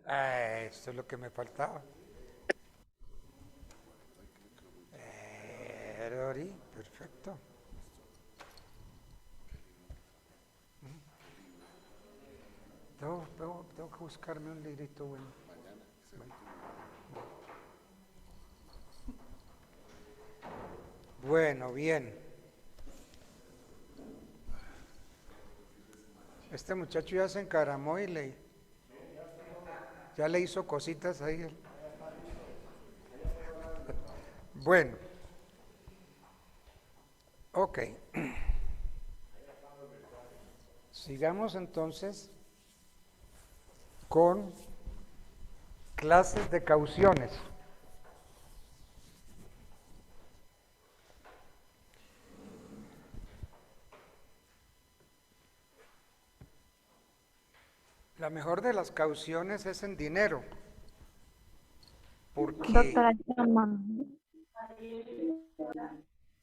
Esto es lo que me faltaba. Rori, perfecto. Tengo que buscarme un librito bueno. Bueno, bueno, bien. Este muchacho ya se encaramó y ya le hizo cositas ahí. Bueno, ok. Sigamos entonces con clases de cauciones. La mejor de las cauciones es en dinero, porque, Doctora Llama,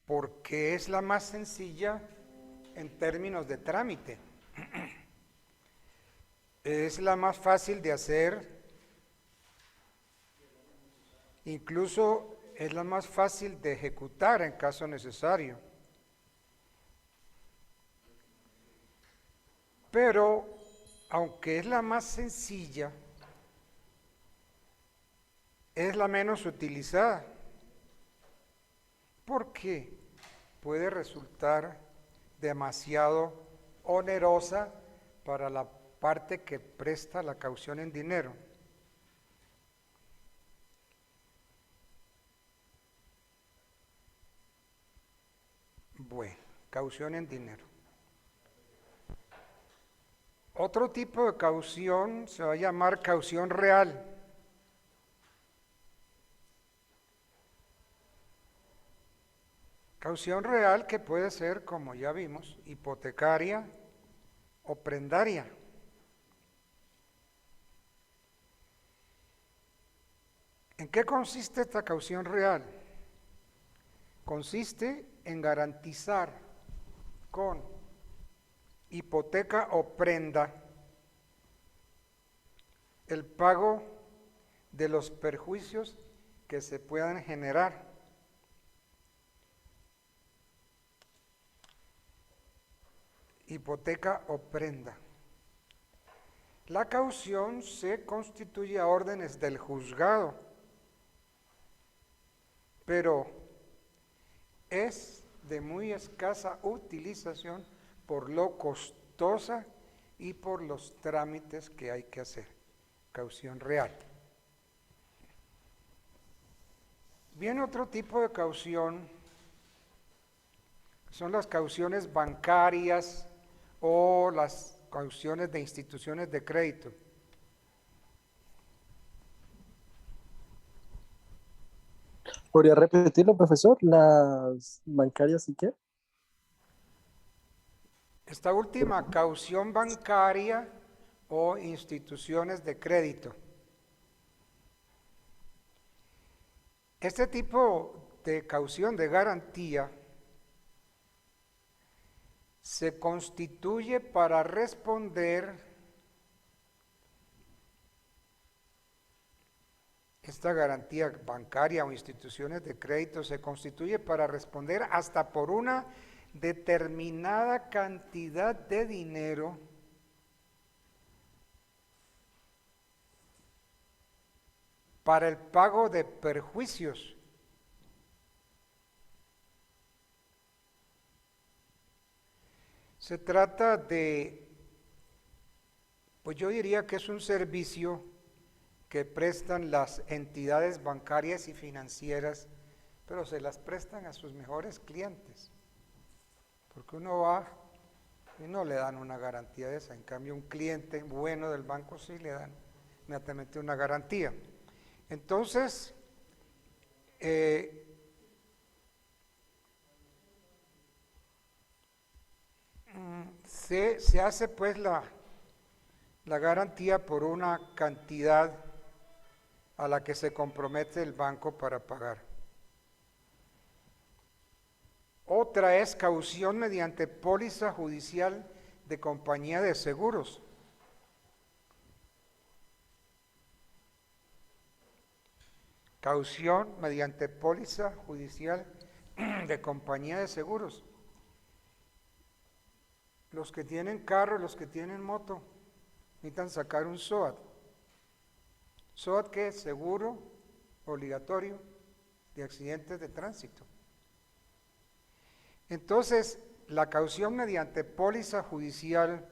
porque es la más sencilla en términos de trámite. Es la más fácil de hacer, incluso es la más fácil de ejecutar en caso necesario. Pero, aunque es la más sencilla, es la menos utilizada, porque puede resultar demasiado onerosa para la parte que presta la caución en dinero. Bueno, caución en dinero. Otro tipo de caución se va a llamar caución real. Caución real que puede ser, como ya vimos, hipotecaria o prendaria. ¿En qué consiste esta caución real? Consiste en garantizar con hipoteca o prenda el pago de los perjuicios que se puedan generar. Hipoteca o prenda. La caución se constituye a órdenes del juzgado, pero es de muy escasa utilización por lo costosa y por los trámites que hay que hacer. Caución real. Viene otro tipo de caución, son las cauciones bancarias o las cauciones de instituciones de crédito. ¿Podría repetirlo, profesor? ¿Las bancarias y qué? Esta última, caución bancaria o instituciones de crédito. Este tipo de caución de garantía se constituye para responder, esta garantía bancaria o instituciones de crédito se constituye para responder hasta por una determinada cantidad de dinero para el pago de perjuicios. Se trata de, pues yo diría que es un servicio que prestan las entidades bancarias y financieras, pero se las prestan a sus mejores clientes, porque uno va y no le dan una garantía de esa, en cambio un cliente bueno del banco sí le dan inmediatamente una garantía. Entonces, se hace pues la garantía por una cantidad a la que se compromete el banco para pagar. Otra es caución mediante póliza judicial de compañía de seguros. Caución mediante póliza judicial de compañía de seguros. Los que tienen carro, los que tienen moto, necesitan sacar un SOAT. ¿SOAT qué es? Seguro obligatorio de accidentes de tránsito. Entonces, la caución mediante póliza judicial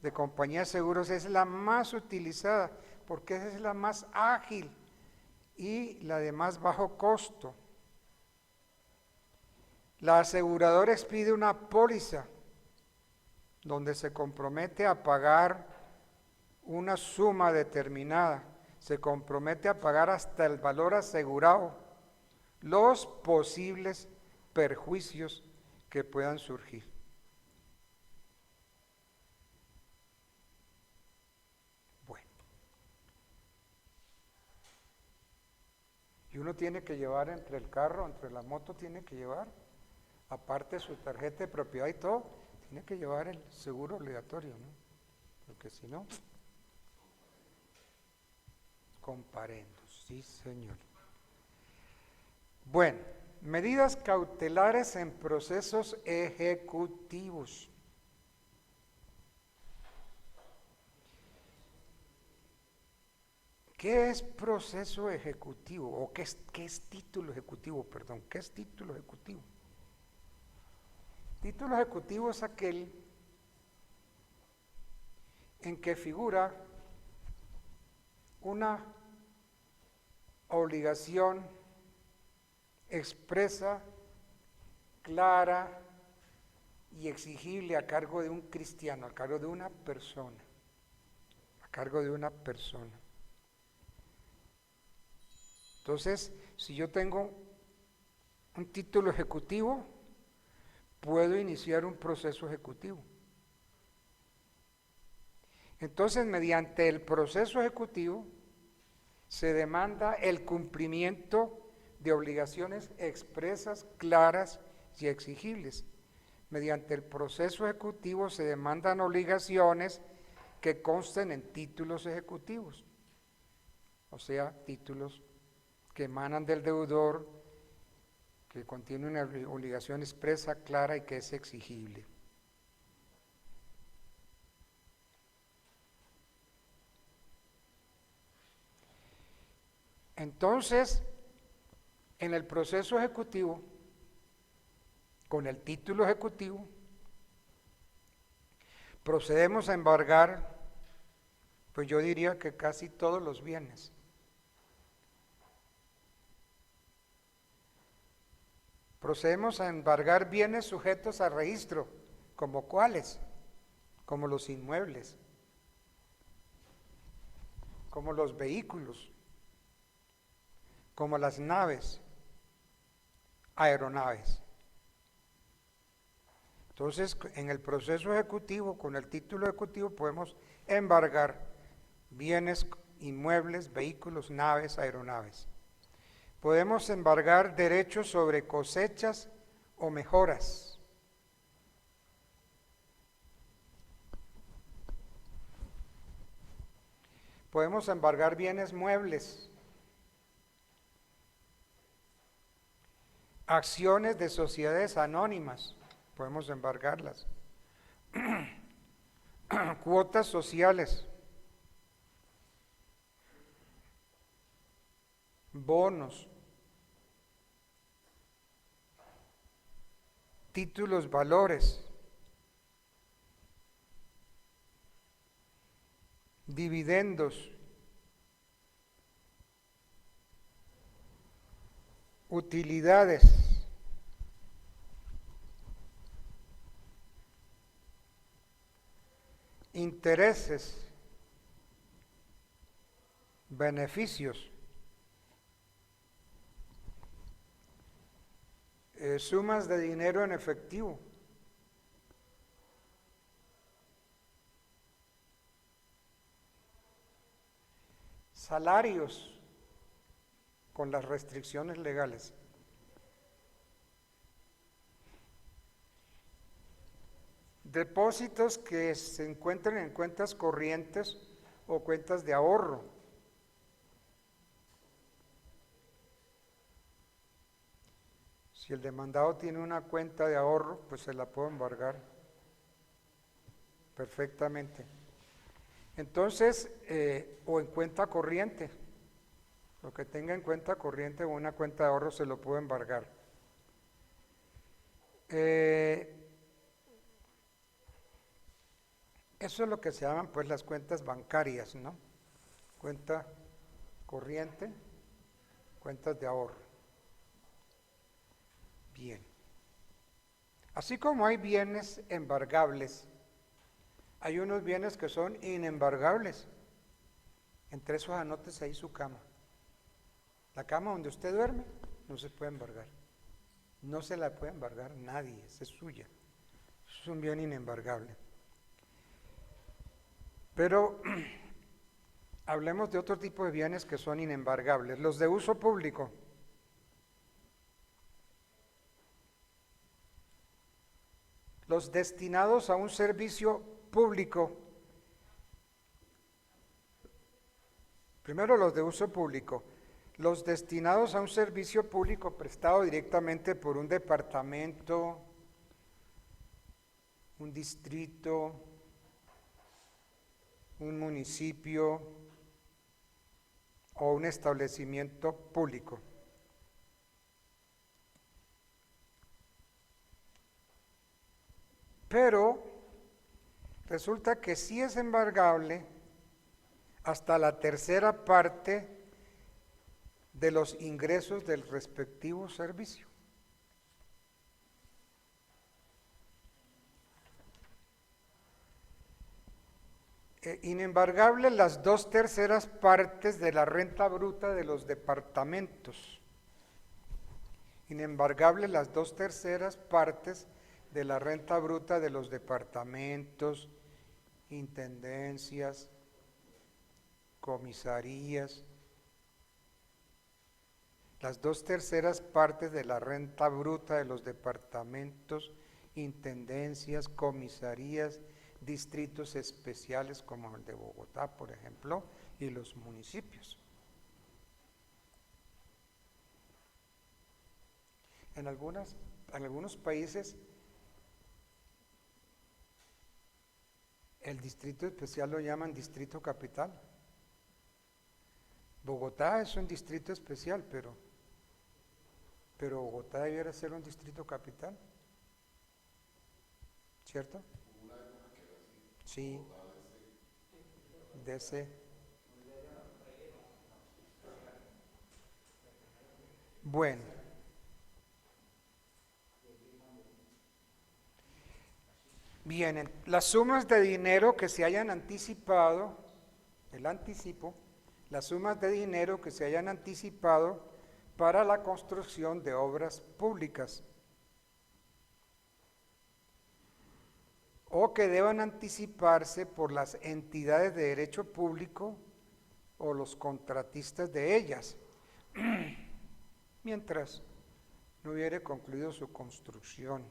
de compañía de seguros es la más utilizada porque esa es la más ágil y la de más bajo costo. La aseguradora expide una póliza donde se compromete a pagar una suma determinada, se compromete a pagar hasta el valor asegurado los posibles perjuicios que puedan surgir. Bueno, y uno tiene que llevar entre el carro, entre la moto, tiene que llevar, aparte de su tarjeta de propiedad y todo, tiene que llevar el seguro obligatorio, ¿no? Porque si no, comparendo, sí señor. Bueno, medidas cautelares en procesos ejecutivos. ¿Qué es proceso ejecutivo? ¿O qué es título ejecutivo? Perdón, ¿qué es título ejecutivo? Título ejecutivo es aquel en que figura una obligación expresa, clara y exigible a cargo de un cristiano, a cargo de una persona, a cargo de una persona. Entonces, si yo tengo un título ejecutivo, puedo iniciar un proceso ejecutivo. Entonces, mediante el proceso ejecutivo, se demanda el cumplimiento de obligaciones expresas, claras y exigibles. Mediante el proceso ejecutivo se demandan obligaciones que consten en títulos ejecutivos, o sea, títulos que emanan del deudor, que contienen una obligación expresa, clara y que es exigible. Entonces, en el proceso ejecutivo, con el título ejecutivo, procedemos a embargar, pues yo diría que casi todos los bienes. Procedemos a embargar bienes sujetos a registro, ¿como cuáles? Como los inmuebles, como los vehículos, como las naves, aeronaves. Entonces, en el proceso ejecutivo, con el título ejecutivo, podemos embargar bienes, inmuebles, vehículos, naves, aeronaves. Podemos embargar derechos sobre cosechas o mejoras. Podemos embargar bienes muebles, acciones de sociedades anónimas, podemos embargarlas, cuotas sociales, bonos, títulos, valores, dividendos, utilidades, intereses, beneficios, sumas de dinero en efectivo, salarios con las restricciones legales, depósitos que se encuentren en cuentas corrientes o cuentas de ahorro, Si el demandado tiene una cuenta de ahorro, pues se la puedo embargar perfectamente. Entonces, o en cuenta corriente, lo que tenga en cuenta corriente o una cuenta de ahorro se lo puedo embargar. Eso es lo que se llaman pues las cuentas bancarias, ¿no? Cuenta corriente, cuentas de ahorro. Bien. Así como hay bienes embargables, hay unos bienes que son inembargables. Entre esos anótese ahí su cama. La cama donde usted duerme no se puede embargar. No se la puede embargar nadie, esa es suya. Es un bien inembargable. Pero hablemos de otro tipo de bienes que son inembargables, los de uso público. Los destinados a un servicio público. Primero los de uso público. Los destinados a un servicio público prestado directamente por un departamento, un distrito, un municipio o un establecimiento público. Pero resulta que sí es embargable hasta la tercera parte de los ingresos del respectivo servicio. Inembargable las 2/3 partes de la renta bruta de los departamentos. Inembargable las 2/3 partes de la renta bruta de los departamentos, intendencias, comisarías. Las 2/3 partes de la renta bruta de los departamentos, intendencias, comisarías, distritos especiales como el de Bogotá, por ejemplo, y los municipios. En algunos países el distrito especial lo llaman distrito capital. Bogotá es un distrito especial, pero Bogotá debiera ser un distrito capital, ¿cierto? Sí, DC. Bueno, bien, las sumas de dinero que se hayan anticipado, el anticipo, las sumas de dinero que se hayan anticipado para la construcción de obras públicas o que deban anticiparse por las entidades de derecho público o los contratistas de ellas, mientras no hubiere concluido su construcción.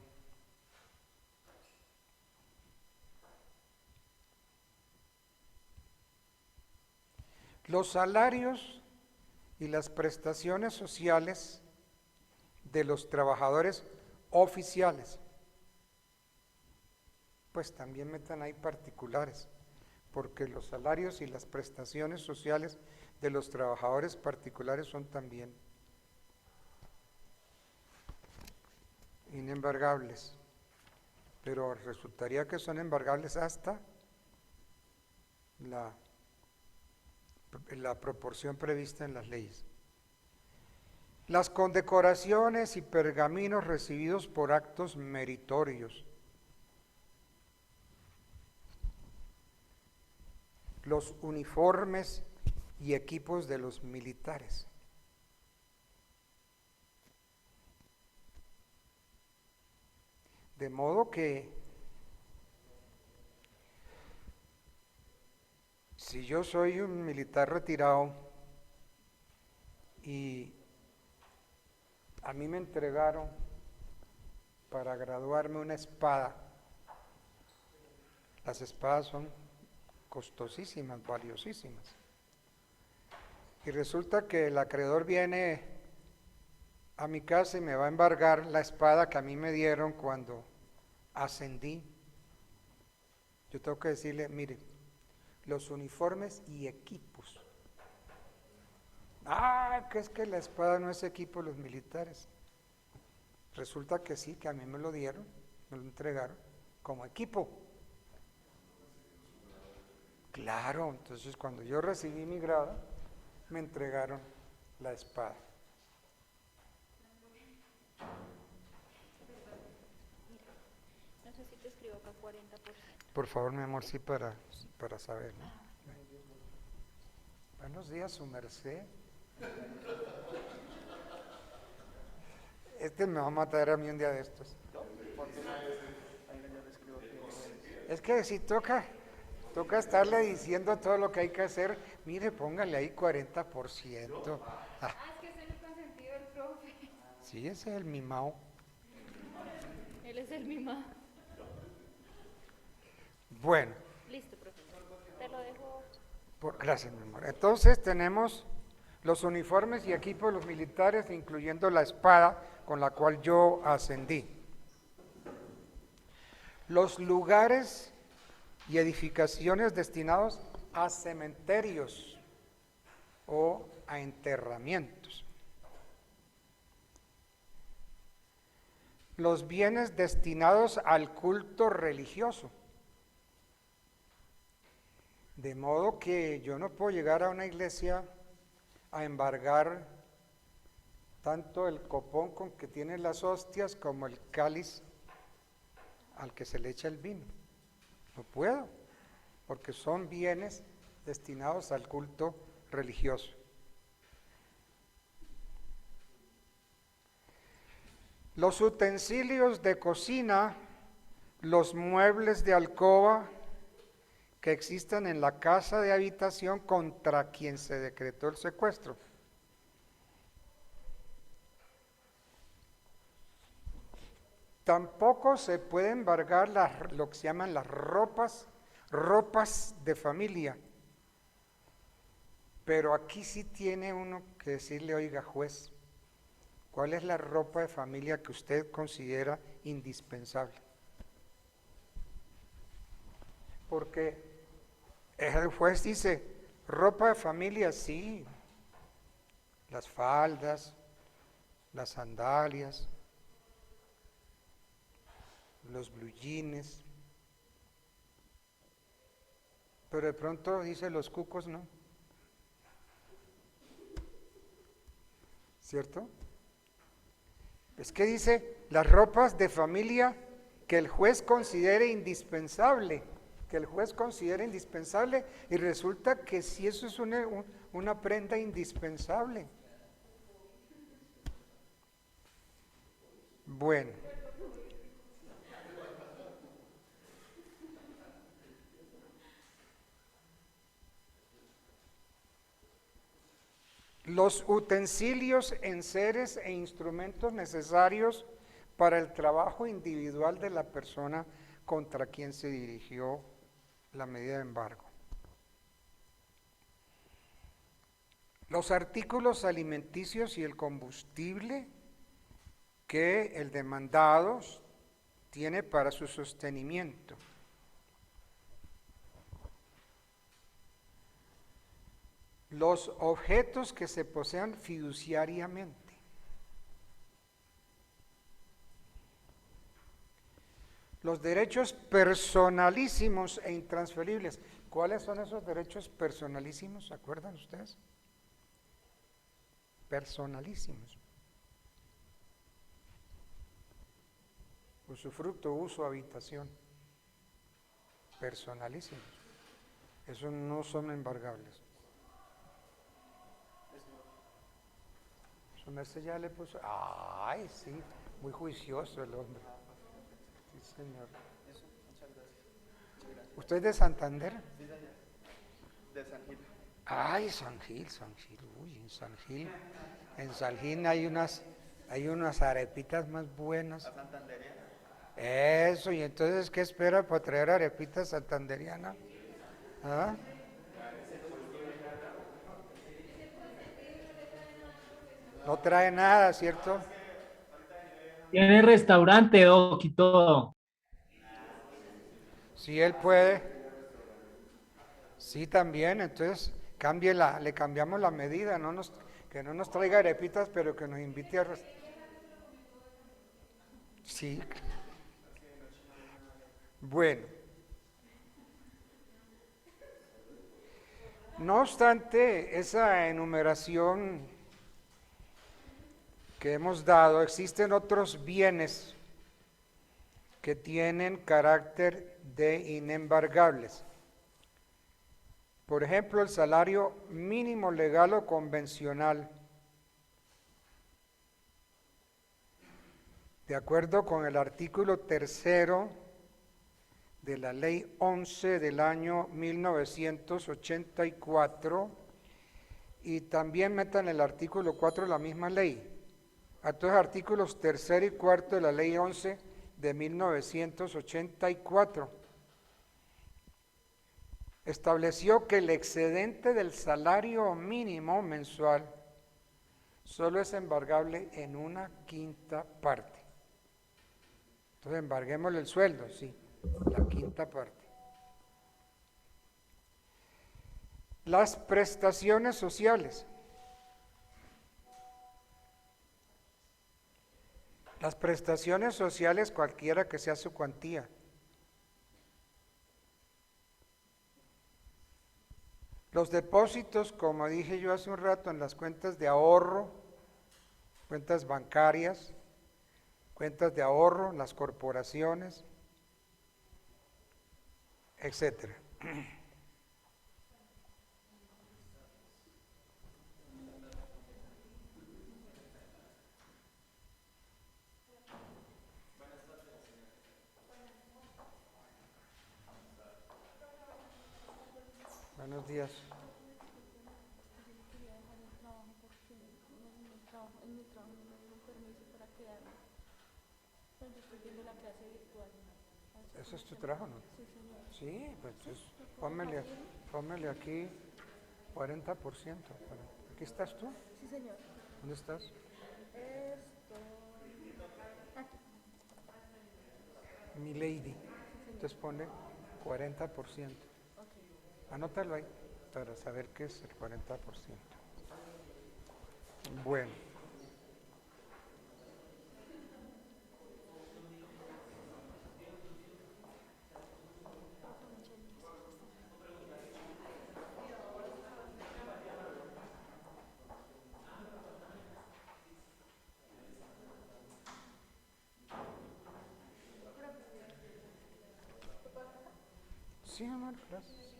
Los salarios y las prestaciones sociales de los trabajadores oficiales, pues también metan ahí particulares, porque los salarios y las prestaciones sociales de los trabajadores particulares son también inembargables, pero resultaría que son embargables hasta la proporción prevista en las leyes. Las condecoraciones y pergaminos recibidos por actos meritorios. Los uniformes y equipos de los militares. De modo que si yo soy un militar retirado y a mí me entregaron para graduarme una espada, las espadas son costosísimas, valiosísimas, y resulta que el acreedor viene a mi casa y me va a embargar la espada que a mí me dieron cuando ascendí, yo tengo que decirle, mire, los uniformes y equipos. Ah, que es que la espada no es equipo de los militares. Resulta que sí, que a mí me lo dieron, me lo entregaron como equipo. Claro, entonces cuando yo recibí mi grado, me entregaron la espada. No sé si te escribo acá 40%. Por favor, mi amor, sí, para saber, ¿no? Buenos días, su merced. Este me va a matar a mí un día de estos. Es que si toca estarle diciendo todo lo que hay que hacer, mire, póngale ahí 40%. Ah, Es que es el consentido del profe. sí, ese es el mimao. Él es el mima. Bueno, Listo, profe. Te lo dejo. gracias, mi amor. Entonces tenemos los uniformes y equipos de los militares, incluyendo la espada con la cual yo ascendí. Los lugares y edificaciones destinados a cementerios o a enterramientos. Los bienes destinados al culto religioso. De modo que yo no puedo llegar a una iglesia a embargar tanto el copón con que tiene las hostias como el cáliz al que se le echa el vino. No puedo, porque son bienes destinados al culto religioso. Los utensilios de cocina, los muebles de alcoba que existan en la casa de habitación contra quien se decretó el secuestro. Tampoco se puede embargar lo que se llaman las ropas de familia. Pero aquí sí tiene uno que decirle, oiga, juez, ¿cuál es la ropa de familia que usted considera indispensable? Porque el juez dice, ropa de familia, sí, las faldas, las sandalias, los blue jeans, pero de pronto dice los cucos no, ¿cierto? Es que dice las ropas de familia que el juez considere indispensable, y resulta que si eso es una prenda indispensable. Bueno. Los utensilios, enseres e instrumentos necesarios para el trabajo individual de la persona contra quien se dirigió la medida de embargo. Los artículos alimenticios y el combustible que el demandado tiene para su sostenimiento. Los objetos que se posean fiduciariamente. Los derechos personalísimos e intransferibles. ¿Cuáles son esos derechos personalísimos? ¿Se acuerdan ustedes? Personalísimos. Usufructo, uso, habitación. Personalísimos. Esos no son embargables. Su merced ya le puso. Ay, sí, muy juicioso el hombre. Sí, señor. Eso, muchas gracias. ¿Usted es de Santander? Sí, señor. De San Gil. Ay, San Gil. Uy, en San Gil hay unas arepitas más buenas. ¿A Santanderiana? Eso, y entonces, ¿qué espera para traer arepitas santanderiana? ¿Ah? No trae nada, ¿cierto? Tiene restaurante, Doc, y todo. Si él puede, sí también, entonces le cambiamos la medida, que no nos traiga arepitas, pero que nos invite a... Sí, bueno. No obstante, esa enumeración que hemos dado, existen otros bienes que tienen carácter de inembargables. Por ejemplo, el salario mínimo legal o convencional. De acuerdo con el artículo 3 de la Ley 11 del año 1984, y también metan el artículo 4 de la misma ley. A todos los artículos 3 y 4 de la Ley 11 de 1984. Estableció que el excedente del salario mínimo mensual solo es embargable en una quinta parte. Entonces embarguémosle el sueldo, sí, la quinta parte. Las prestaciones sociales. Las prestaciones sociales, cualquiera que sea su cuantía. Los depósitos, como dije yo hace un rato, en las cuentas de ahorro, cuentas bancarias, cuentas de ahorro, las corporaciones, etcétera. Buenos días. En mi trabajo no me dieron permiso para quedarme. Pues yo estoy viendo la clase virtual. ¿Eso es tu trabajo, no? Sí, señor. Sí, pues póngale aquí 40%. ¿Aquí estás tú? Sí, señor. ¿Dónde estás? Mi lady. Entonces ponle 40%. Anótalo ahí para saber qué es el 40%. Bueno. Sí, amor, gracias.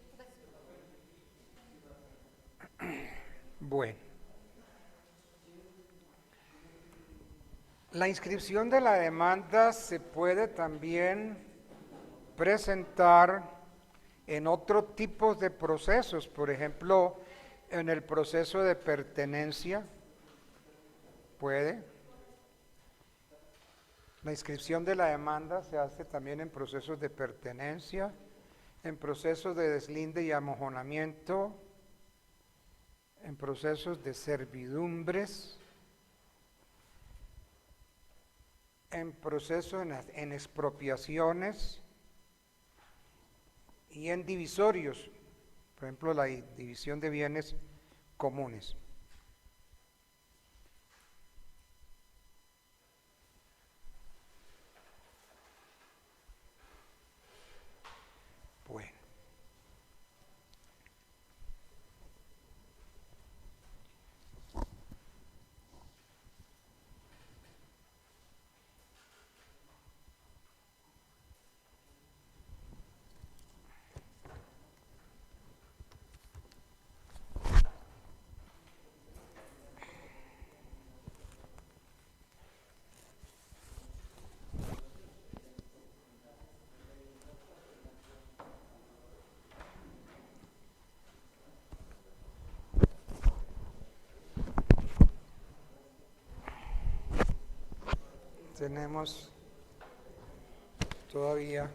Bueno. La inscripción de la demanda se puede también presentar en otro tipo de procesos, por ejemplo, en el proceso de pertenencia, puede. La inscripción de la demanda se hace también en procesos de pertenencia, en procesos de deslinde y amojonamiento, en procesos de servidumbres, en procesos en expropiaciones y en divisorios, por ejemplo, la división de bienes comunes. Bueno. Tenemos todavía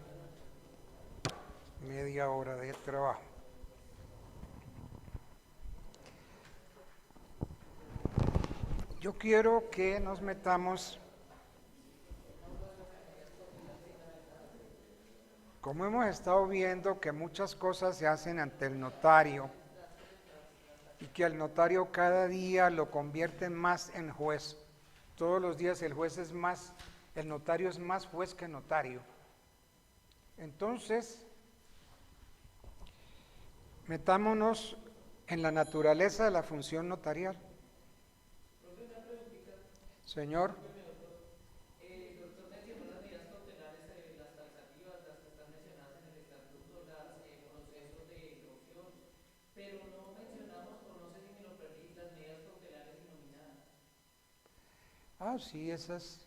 media hora de trabajo. Yo quiero que nos metamos, como hemos estado viendo que muchas cosas se hacen ante el notario y que el notario cada día lo convierte más en juez. Todos los días el notario es más juez que notario. Entonces, metámonos en la naturaleza de la función notarial. Señor. Ah, sí, esa es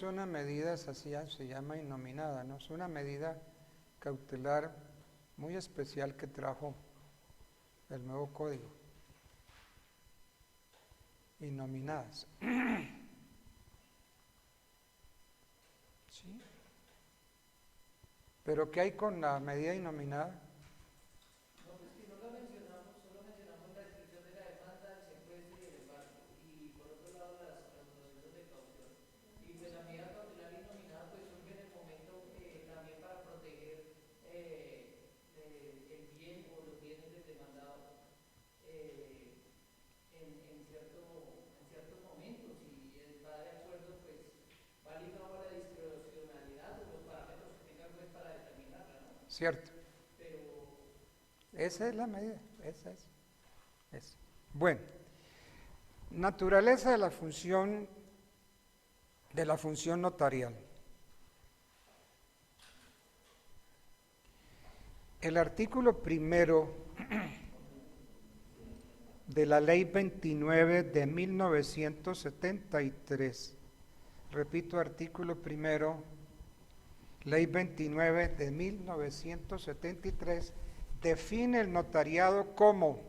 una medida, esa sí se llama innominada, ¿no? Es una medida cautelar muy especial que trajo el nuevo código. Innominadas. ¿Sí? ¿Pero qué hay con la medida innominada? Cierto. Esa es la medida, esa es. Bueno, naturaleza de la función notarial. El artículo primero de la Ley 29 de 1973, repito, artículo primero, Ley 29 de 1973, define el notariado como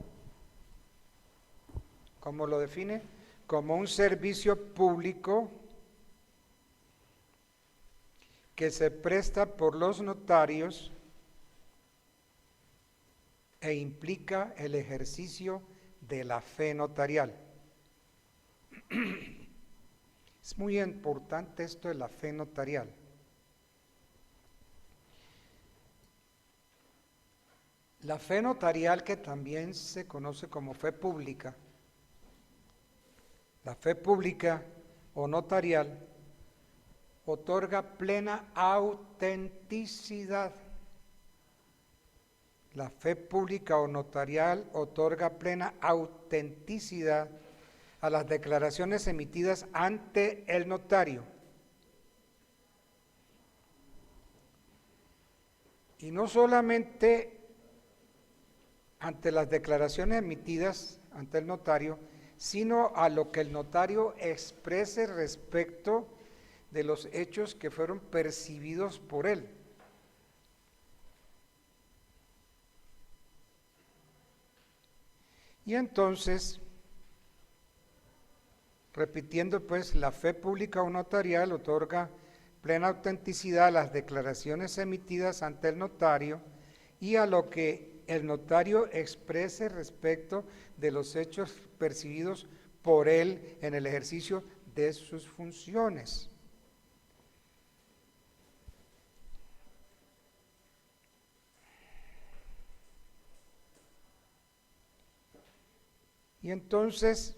lo define, como un servicio público que se presta por los notarios e implica el ejercicio de la fe notarial. Es muy importante esto de la fe notarial. La fe notarial, que también se conoce como fe pública, la fe pública o notarial, otorga plena autenticidad. La fe pública o notarial otorga plena autenticidad a las declaraciones emitidas ante el notario. Y no solamente ante las declaraciones emitidas ante el notario, sino a lo que el notario exprese respecto de los hechos que fueron percibidos por él. Y entonces, repitiendo pues, la fe pública o notarial otorga plena autenticidad a las declaraciones emitidas ante el notario y a lo que el notario exprese respecto de los hechos percibidos por él en el ejercicio de sus funciones. Y entonces,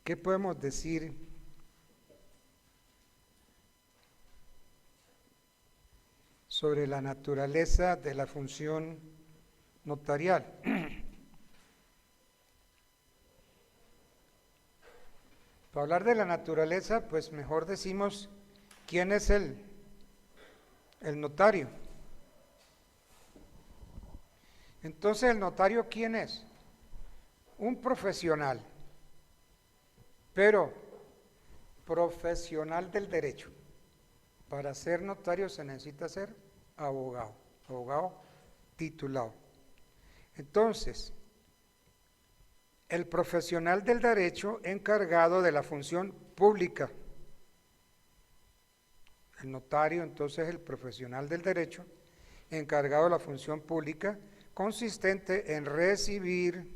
¿qué podemos decir sobre la naturaleza de la función notarial? Para hablar de la naturaleza, pues mejor decimos quién es el notario. Entonces, ¿el notario quién es? Un profesional, pero profesional del derecho. Para ser notario se necesita ser abogado titulado. Entonces, el profesional del derecho encargado de la función pública. El notario, entonces, el profesional del derecho encargado de la función pública, consistente en recibir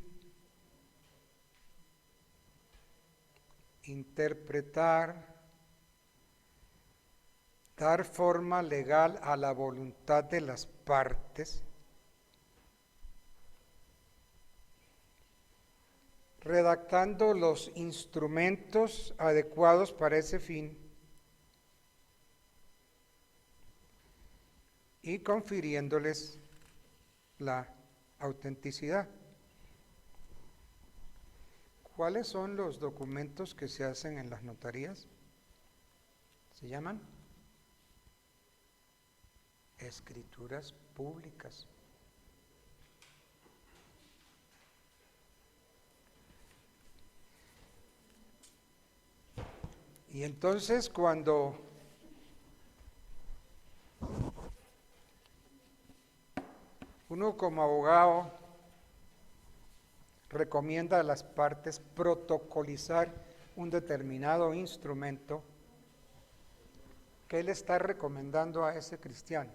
interpretar, dar forma legal a la voluntad de las partes, redactando los instrumentos adecuados para ese fin y confiriéndoles la autenticidad. ¿Cuáles son los documentos que se hacen en las notarías? Se llaman escrituras públicas. Y entonces cuando uno como abogado recomienda a las partes protocolizar un determinado instrumento, ¿qué le está recomendando a ese cristiano?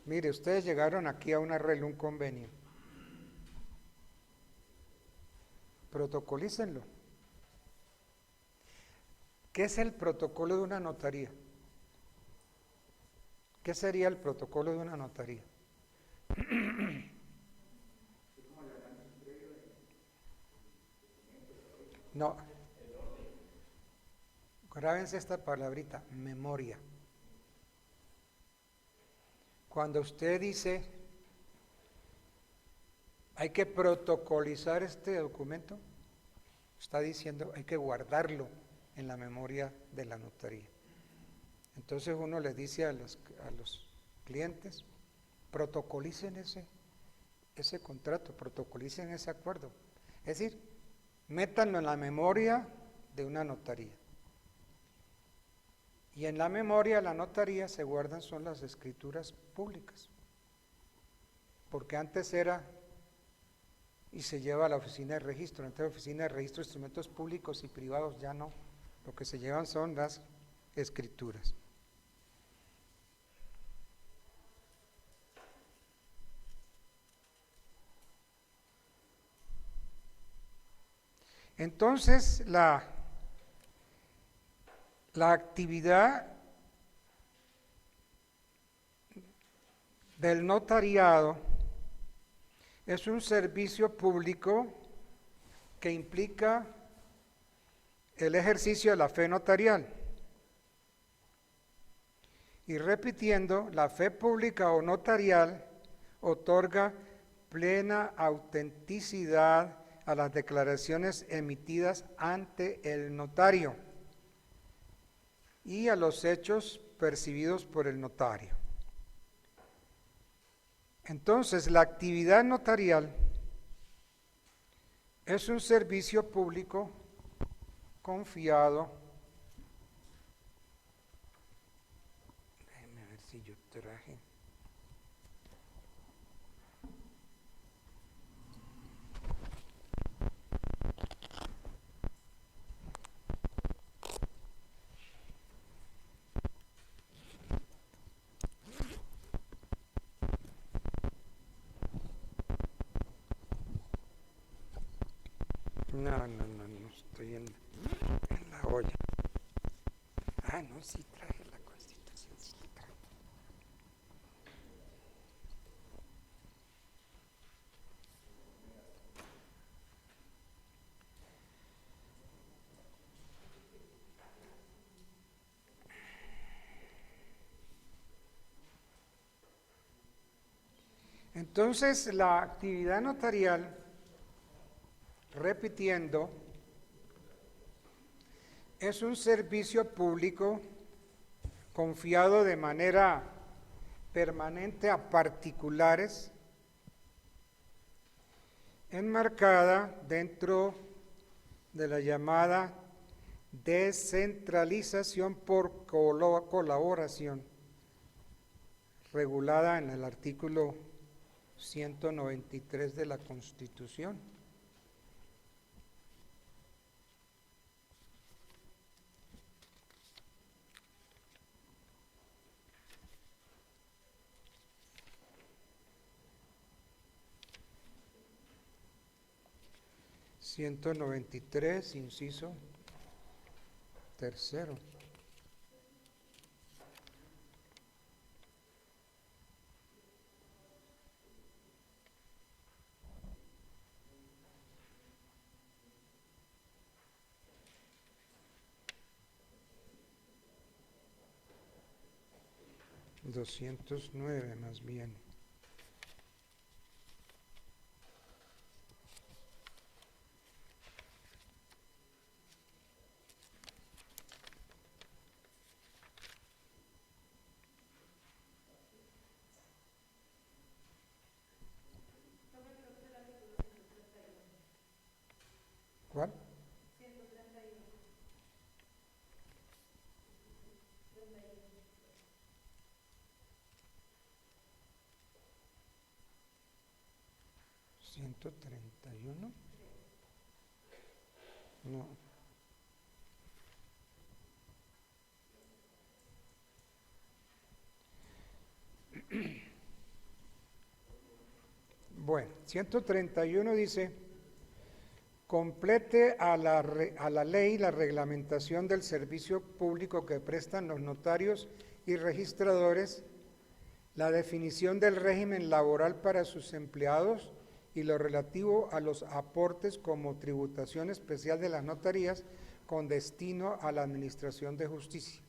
Mire, ustedes llegaron aquí a un arreglo, un convenio. Protocolícenlo. ¿Qué es el protocolo de una notaría? ¿Qué sería el protocolo de una notaría? No. Grábense esta palabrita, memoria. Cuando usted dice, hay que protocolizar este documento, está diciendo, hay que guardarlo en la memoria de la notaría. Entonces uno les dice a los clientes, protocolicen ese contrato, protocolicen ese acuerdo. Es decir, métanlo en la memoria de una notaría. Y en la memoria de la notaría se guardan son las escrituras públicas. Porque antes era, y se lleva a la oficina de registro, entonces la oficina de registro de instrumentos públicos y privados ya no. Lo que se llevan son las escrituras. Entonces, la actividad del notariado es un servicio público que implica el ejercicio de la fe notarial. Y repitiendo, la fe pública o notarial otorga plena autenticidad a las declaraciones emitidas ante el notario y a los hechos percibidos por el notario. Entonces, la actividad notarial es un servicio público confiado. Déjenme ver si yo traje. No, estoy en la olla. Ah, no, sí traje la Constitución, sí traje. Entonces, la actividad notarial, repitiendo, es un servicio público confiado de manera permanente a particulares, enmarcada dentro de la llamada descentralización por colaboración, regulada en el artículo 193 de la Constitución. 193, inciso tercero. $209 más bien. ¿Cuál? 131. No. Bueno, 131 dice, complete a la ley la reglamentación del servicio público que prestan los notarios y registradores, la definición del régimen laboral para sus empleados y lo relativo a los aportes como tributación especial de las notarías con destino a la administración de justicia.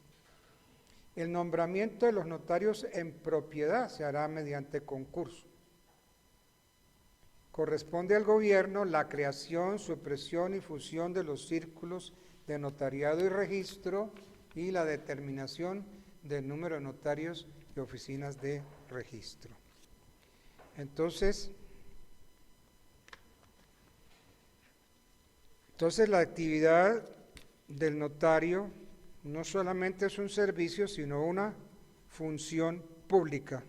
El nombramiento de los notarios en propiedad se hará mediante concurso. Corresponde al gobierno la creación, supresión y fusión de los círculos de notariado y registro y la determinación del número de notarios y oficinas de registro. Entonces la actividad del notario no solamente es un servicio, sino una función pública.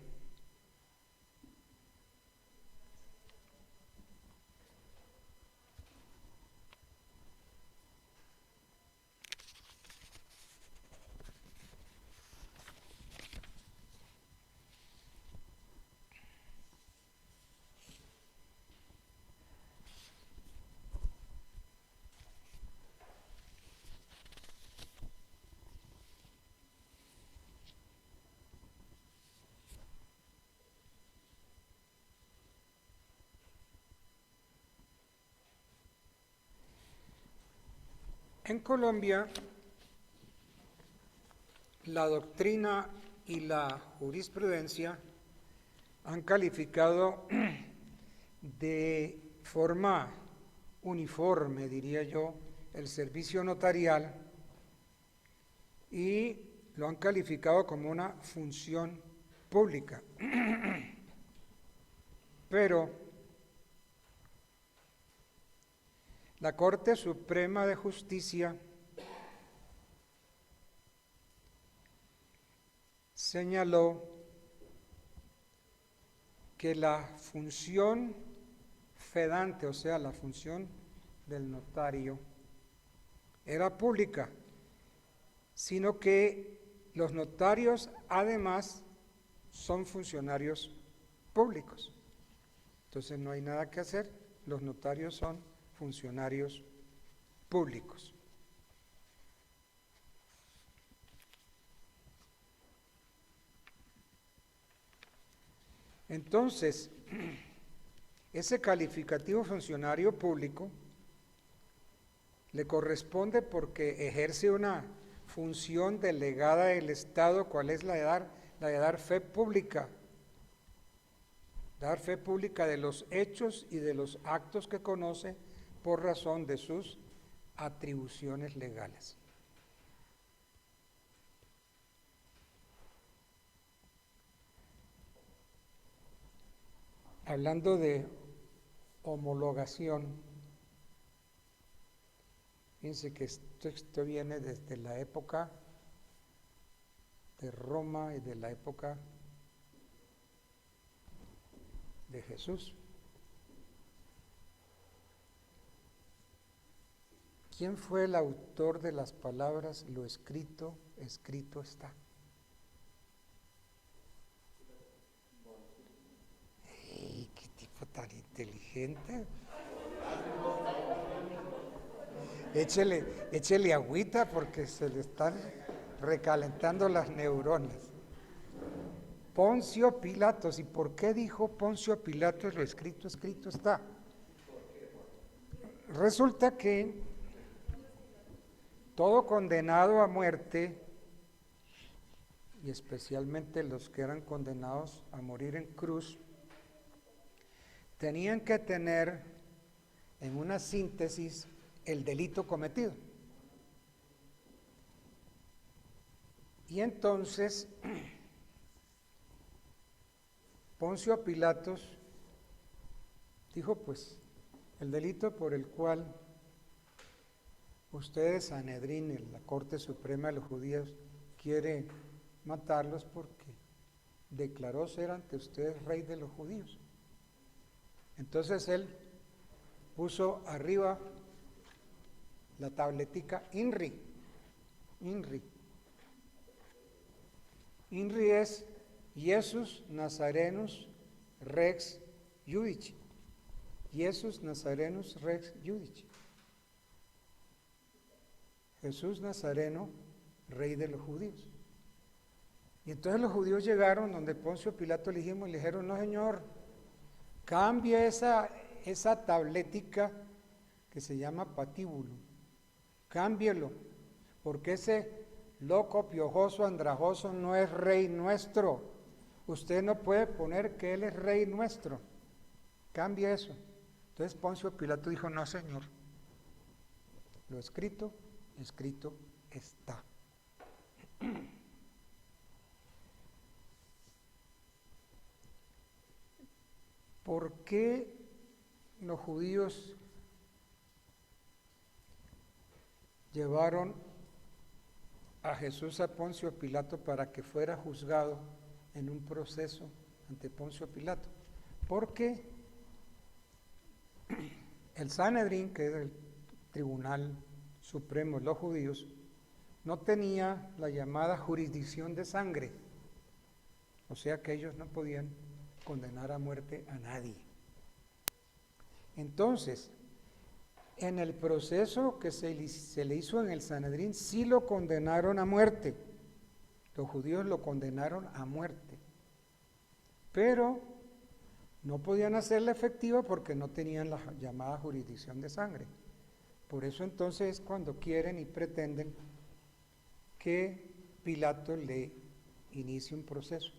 En Colombia, la doctrina y la jurisprudencia han calificado de forma uniforme, diría yo, el servicio notarial y lo han calificado como una función pública. Pero la Corte Suprema de Justicia señaló que la función fedante, o sea, la función del notario, era pública, sino que los notarios además son funcionarios públicos. Entonces no hay nada que hacer, los notarios son funcionarios públicos. Entonces, ese calificativo funcionario público le corresponde porque ejerce una función delegada del Estado, ¿cuál es la de dar fe pública? Dar fe pública de los hechos y de los actos que conoce por razón de sus atribuciones legales. Hablando de homologación, fíjense que esto viene desde la época de Roma y de la época de Jesús. ¿Quién fue el autor de las palabras "lo escrito, escrito está"? ¡Ey, qué tipo tan inteligente! Échele agüita porque se le están recalentando las neuronas. Poncio Pilatos. ¿Y por qué dijo Poncio Pilatos? Lo escrito está. Resulta que todo condenado a muerte, y especialmente los que eran condenados a morir en cruz, tenían que tener en una síntesis el delito cometido. Y entonces Poncio Pilatos dijo, pues, el delito por el cual ustedes, Sanedrín, la Corte Suprema de los Judíos, quiere matarlos porque declaró ser ante ustedes rey de los judíos. Entonces él puso arriba la tabletica INRI. INRI es Jesus Nazarenus Rex Judici. Jesus Nazarenus Rex Judici. Jesús Nazareno, rey de los judíos. Y entonces los judíos llegaron donde Poncio Pilato le dijimos y le dijeron, no señor, cambie esa tablética que se llama patíbulo, cámbielo, porque ese loco, piojoso, andrajoso no es rey nuestro. Usted no puede poner que él es rey nuestro. Cambie eso. Entonces Poncio Pilato dijo, no señor, lo escrito está. ¿Por qué los judíos llevaron a Jesús a Poncio Pilato para que fuera juzgado en un proceso ante Poncio Pilato? Porque el Sanedrín, que era el tribunal supremo de los judíos, no tenía la llamada jurisdicción de sangre, o sea que ellos no podían condenar a muerte a nadie. Entonces, en el proceso que se le hizo en el Sanedrín, sí lo condenaron a muerte. Los judíos lo condenaron a muerte. Pero no podían hacerla efectiva porque no tenían la llamada jurisdicción de sangre. Por eso entonces cuando quieren y pretenden que Pilato le inicie un proceso.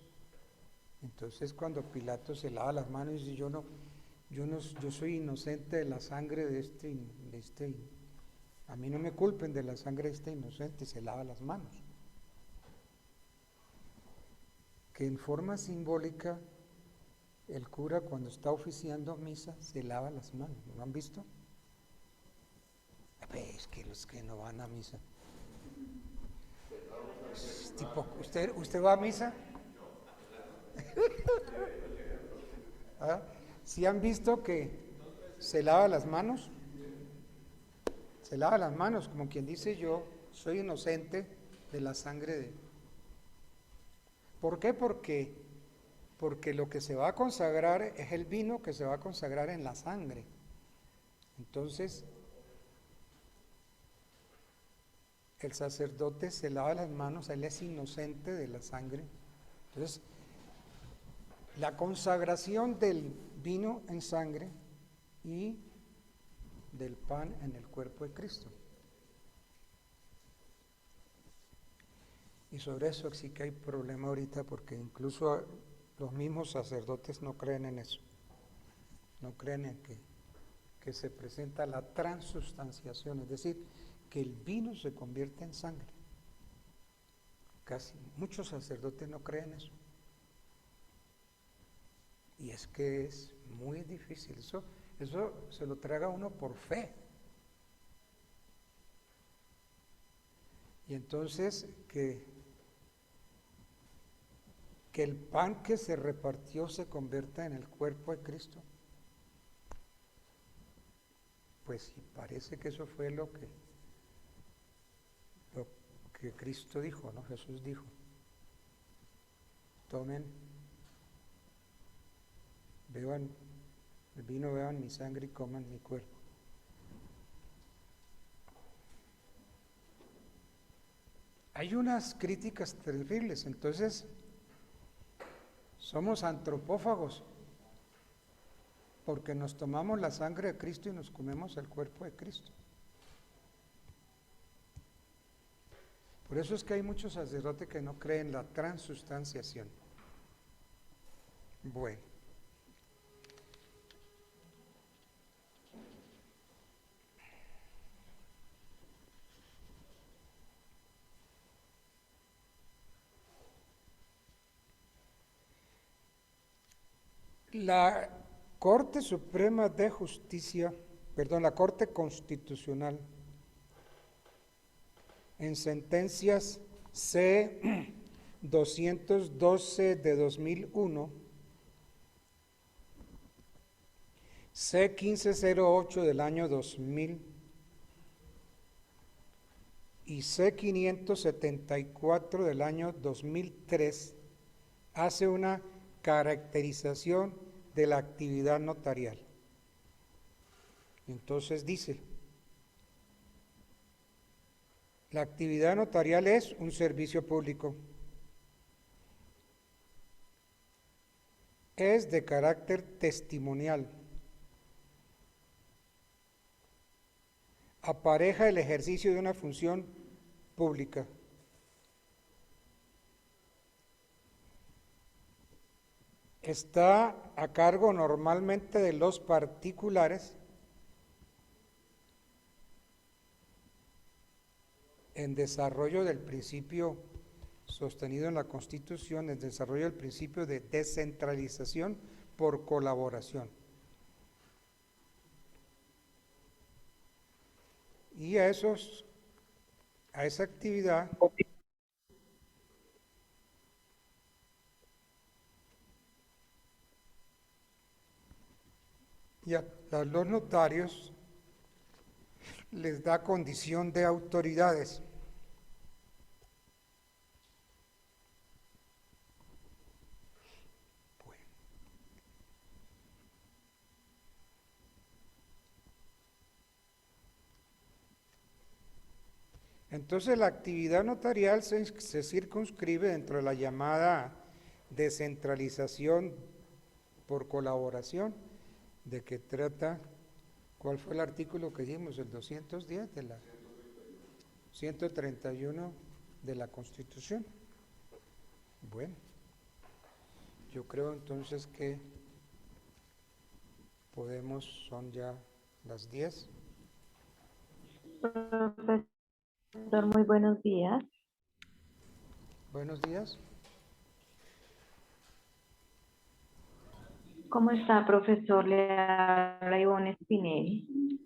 Entonces cuando Pilato se lava las manos y dice, yo soy inocente de la sangre de este, a mí no me culpen de la sangre de este inocente, se lava las manos. Que en forma simbólica el cura cuando está oficiando misa se lava las manos, ¿lo han visto? Es que los que no van a misa. Tipo, ¿usted va a misa? ¿Ah? ¿Sí han visto que se lava las manos? Se lava las manos, como quien dice, yo soy inocente de la sangre de... ¿Por qué? Porque lo que se va a consagrar es el vino que se va a consagrar en la sangre. Entonces, el sacerdote se lava las manos, él es inocente de la sangre. Entonces, la consagración del vino en sangre y del pan en el cuerpo de Cristo. Y sobre eso sí que hay problema ahorita porque incluso los mismos sacerdotes no creen en eso. No creen en que se presenta la transustanciación, es decir, que el vino se convierte en sangre. Casi muchos sacerdotes no creen eso. Y es que es muy difícil, eso se lo traga uno por fe. Y entonces que el pan que se repartió se convierta en el cuerpo de Cristo, pues parece que eso fue lo que Cristo dijo, ¿no? Jesús dijo, tomen, beban el vino, beban mi sangre y coman mi cuerpo. hay unas críticas terribles. Entonces, somos antropófagos porque nos tomamos la sangre de Cristo y nos comemos el cuerpo de Cristo. Por eso es que hay muchos sacerdotes que no creen en la transustanciación. Bueno. La Corte Suprema de Justicia, perdón, la Corte Constitucional, en sentencias C-212 de 2001, C-1508 del año 2000 y C-574 del año 2003, hace una caracterización de la actividad notarial. Entonces dice, la actividad notarial es un servicio público. Es de carácter testimonial. Apareja el ejercicio de una función pública. Está a cargo normalmente de los particulares en desarrollo del principio sostenido en la Constitución, en desarrollo del principio de descentralización por colaboración. Y a esa actividad y a los notarios les da condición de autoridades. Bueno. Entonces la actividad notarial se circunscribe dentro de la llamada descentralización por colaboración, de que trata, ¿cuál fue el artículo que dijimos? El 210 de la 131 de la Constitución. Bueno, yo creo entonces que podemos, son ya las 10. Profesor, muy buenos días. Buenos días. ¿Cómo está, profesor? Le habla Ivonne Spinelli.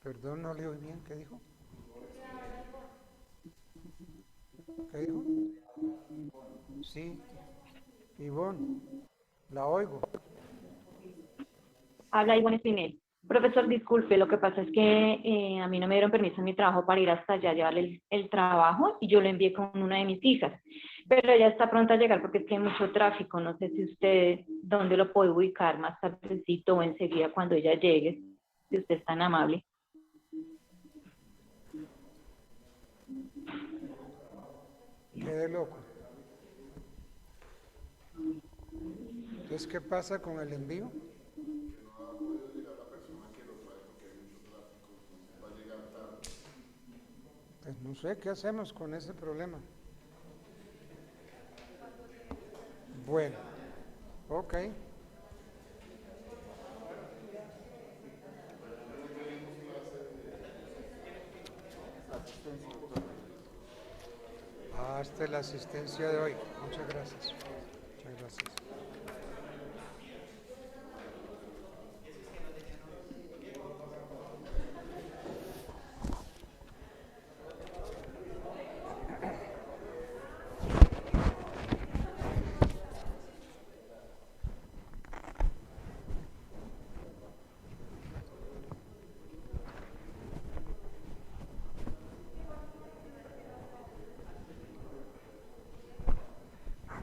Perdón, no le oí bien, ¿qué dijo? ¿Qué dijo? Sí, Ivonne, la oigo. Habla Ivonne Spinelli. Profesor, disculpe, lo que pasa es que a mí no me dieron permiso en mi trabajo para ir hasta allá a llevarle el trabajo y yo lo envié con una de mis hijas. Pero ella está pronta a llegar porque es que hay mucho tráfico. No sé si usted, dónde lo puede ubicar, más tardecito o enseguida cuando ella llegue, si usted es tan amable. Quede loco. Entonces, ¿qué pasa con el envío? Pues no sé, ¿qué hacemos con ese problema? Bueno, ok. Hasta la asistencia de hoy. Muchas gracias. Muchas gracias.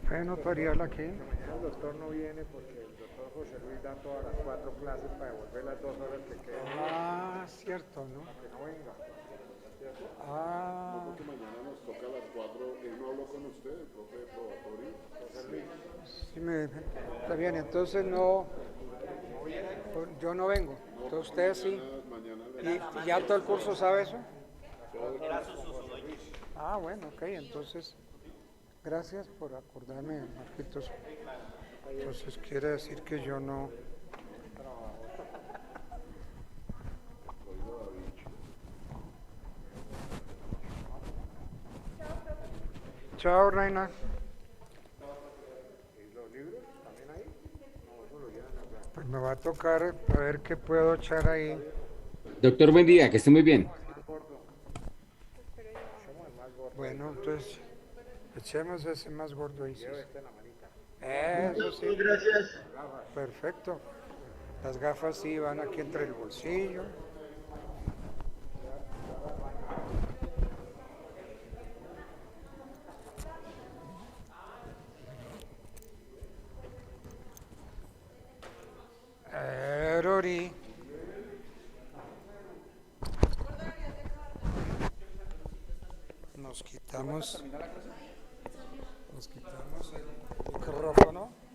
¿Qué notarial aquí? Mañana el doctor no viene porque el doctor José Luis da todas las 4 clases para devolver las 2 horas que quedan. Ah, cierto, ¿no? Que no venga. Ah, Porque mañana nos toca a las 4. Él no habló con usted, el profe de probatorio, José Luis. sí está bien, entonces no, yo no vengo. Entonces ustedes sí. Mañana ¿Y ya todo el curso sabe eso? Ah, bueno, ok, entonces, gracias por acordarme, Marquitos. Entonces quiere decir que yo no... Chao, Reina. ¿Y los libros también ahí? No, eso lo llevan acá. Pues me va a tocar a ver qué puedo echar ahí. Doctor, buen día, que esté muy bien. Bueno, entonces, echemos ese más gordo ahí. Sí. Este en la manita. Eso sí. Gracias. Perfecto. Las gafas sí van aquí entre el bolsillo. Erori. Nos quitamos el micrófono.